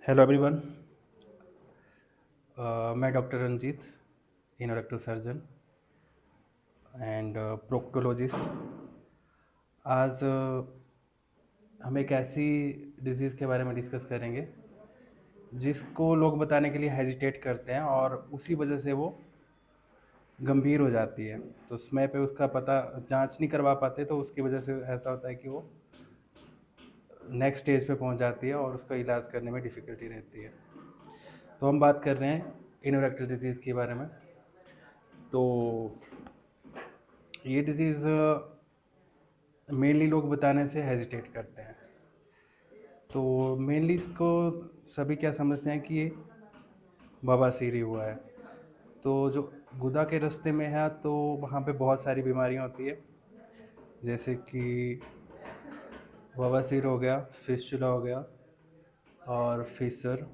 Hello everyone. मैं doctor Ranjit, anorectal surgeon and proctologist. आज हम एक ऐसी डिजीज़ के बारे में डिस्कस करेंगे जिसको लोग बताने के लिए हेजिटेट करते हैं और उसी वजह से वो गंभीर हो जाती है। तो समय पे उसका पता जांच नहीं करवा पाते, तो उसकी वजह से ऐसा होता है कि वो नेक्स्ट स्टेज पे पहुंच जाती है और उसका इलाज करने में डिफ़िकल्टी रहती है। तो हम बात कर रहे हैं इनोरेक्टल डिजीज़ के बारे में। तो ये डिज़ीज़ मेनली लोग बताने से हेजिटेट करते हैं। तो मेनली इसको सभी क्या समझते हैं कि ये बवासीर हुआ है। तो जो गुदा के रास्ते में है तो वहाँ पे बहुत सारी बीमारियाँ होती है, जैसे कि बवासीर हो गया, फिस्टुला हो गया और फिशर।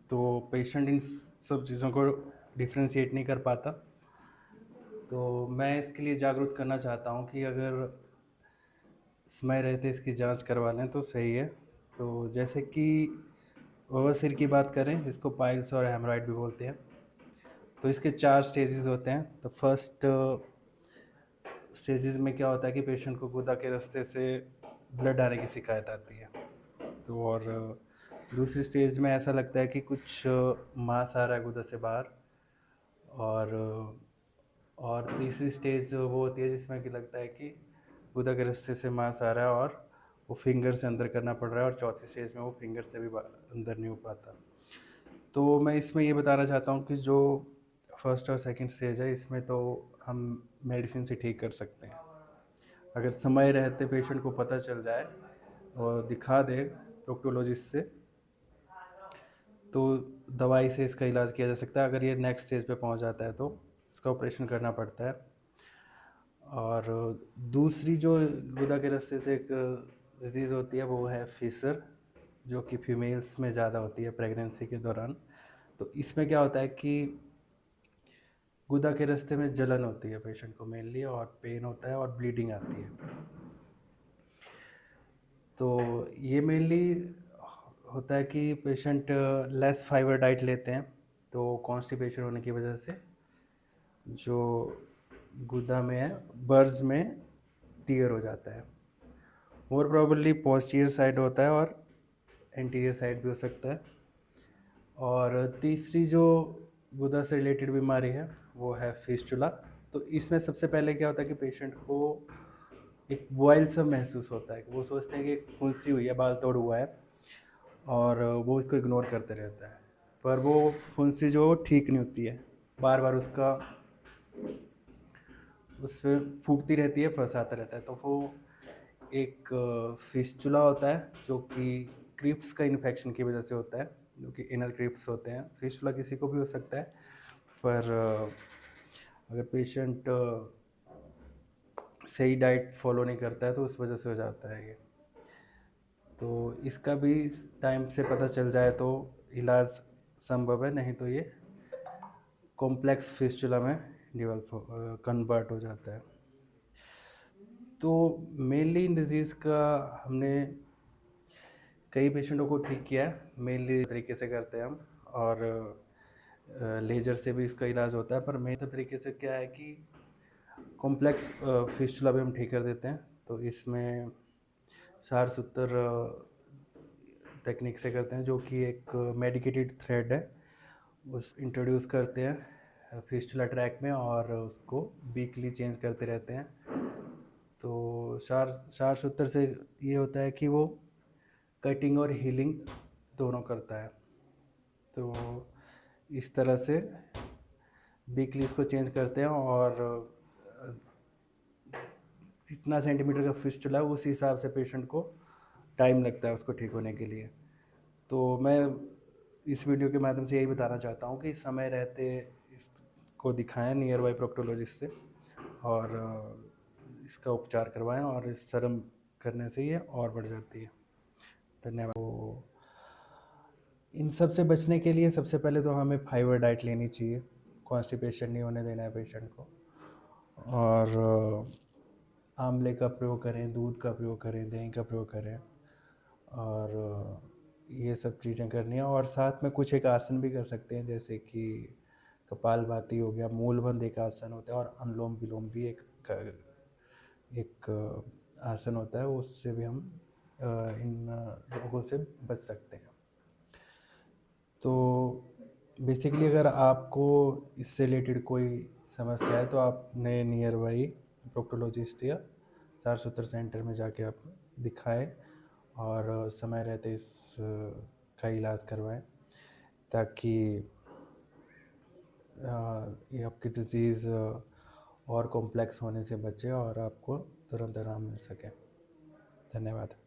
तो पेशेंट इन सब चीज़ों को डिफ्रेंशिएट नहीं कर पाता। तो मैं इसके लिए जागरूक करना चाहता हूँ कि अगर समय रहते इसकी जांच करवा लें तो सही है। तो जैसे कि बवासीर की बात करें, जिसको पाइल्स और हेमराइड भी बोलते हैं, तो इसके 4 स्टेजेस होते हैं। तो फर्स्ट स्टेजेस में क्या होता है कि पेशेंट को गुदा के रास्ते से ब्लड आने की शिकायत आती है। तो और दूसरी स्टेज में ऐसा लगता है कि कुछ मांस आ रहा है गुदा से बाहर। और तीसरी स्टेज वो होती है जिसमें कि लगता है कि गुदा के रास्ते से मांस आ रहा है और वो फिंगर से अंदर करना पड़ रहा है, और चौथी स्टेज में वो फिंगर से भी अंदर नहीं हो पाता। तो मैं इसमें ये बताना चाहता हूँ कि जो फर्स्ट और सेकंड स्टेज है, इसमें तो हम मेडिसिन से ठीक कर सकते हैं। अगर समय रहते पेशेंट को पता चल जाए और दिखा दे प्रोक्टोलॉजिस्ट से, तो दवाई से इसका इलाज किया जा सकता है। अगर ये नेक्स्ट स्टेज पे पहुंच जाता है तो इसका ऑपरेशन करना पड़ता है। और दूसरी जो गुदा के रास्ते से एक डिजीज़ होती है वो है फिशर, जो कि फीमेल्स में ज़्यादा होती है प्रेगनेंसी के दौरान। तो इसमें क्या होता है कि गुदा के रास्ते में जलन होती है पेशेंट को मेनली, और पेन होता है और ब्लीडिंग आती है। तो ये मेनली होता है कि पेशेंट लेस फाइबर डाइट लेते हैं, तो कॉन्स्टिपेशन होने की वजह से जो गुदा में है, बर्ज में टीयर हो जाता है। मोर प्रोबेबली पोस्टीरियर साइड होता है और एंटीरियर साइड भी हो सकता है। और तीसरी जो गुदा से रिलेटेड बीमारी है वो है फिस्टुला। तो इसमें सबसे पहले क्या होता है कि पेशेंट को एक बॉयल सा महसूस होता है, वो सोचते हैं कि फुंसी हुई है, बाल तोड़ हुआ है, और वो इसको इग्नोर करते रहता है। पर वो फुंसी जो ठीक नहीं होती है, बार बार उसका उसमें फूटती रहती है, फंसाता रहता है। तो वो एक फिस्टुला होता है जो कि क्रिप्स का इन्फेक्शन की वजह से होता है, जो कि इनर क्रिप्स होते हैं। फिस्टुला किसी को भी हो सकता है, पर अगर पेशेंट सही डाइट फॉलो नहीं करता है तो उस वजह से हो जाता है ये। तो इसका भी टाइम से पता चल जाए तो इलाज संभव है, नहीं तो ये कॉम्प्लेक्स फिस्टुला में डिवेल्प कन्वर्ट हो जाता है। तो मेनली इन डिजीज़ का हमने कई पेशेंटों को ठीक किया है, मेनली तरीके से करते हैं हम। और लेजर से भी इसका इलाज होता है, पर मेन तरीके से क्या है कि कॉम्प्लेक्स फिस्टुला भी हम ठीक कर देते हैं। तो इसमें चार सूत्र टेक्निक से करते हैं, जो कि एक मेडिकेटेड थ्रेड है, उस इंट्रोड्यूस करते हैं फिस्टुला ट्रैक में और उसको वीकली चेंज करते रहते हैं। तो चार चार सूत्र से ये होता है कि वो कटिंग और हीलिंग दोनों करता है। तो इस तरह से वीकली इसको चेंज करते हैं, और जितना सेंटीमीटर का फिस्टुला है उस हिसाब से पेशेंट को टाइम लगता है उसको ठीक होने के लिए। तो मैं इस वीडियो के माध्यम से यही बताना चाहता हूँ कि समय रहते इसको दिखाएं नियर बाई प्रोक्टोलॉजिस्ट से, और इसका उपचार करवाएं, और इस शर्म करने से ये और बढ़ जाती है। धन्यवाद। तो इन सब से बचने के लिए सबसे पहले तो हमें फाइबर डाइट लेनी चाहिए, कॉन्स्टिपेशन नहीं होने देना है पेशेंट को। और आंवले का प्रयोग करें, दूध का प्रयोग करें, दही का प्रयोग करें। और ये सब चीज़ें करनी है, और साथ में कुछ एक आसन भी कर सकते हैं, जैसे कि कपालभाति हो गया, मूलबंध एक आसन होता है, और अनुलोम विलोम भी एक आसन होता है, उससे भी हम इन रोगों से बच सकते हैं। तो बेसिकली अगर आपको इससे रिलेटेड कोई समस्या है तो आपने नियर बाई प्रोक्टोलॉजिस्ट या साफ सुथरा सेंटर में जाके आप दिखाएं, और समय रहते इस का इलाज करवाएं, ताकि ये आपकी डिज़ीज़ और कॉम्प्लेक्स होने से बचे और आपको तुरंत आराम मिल सके। धन्यवाद।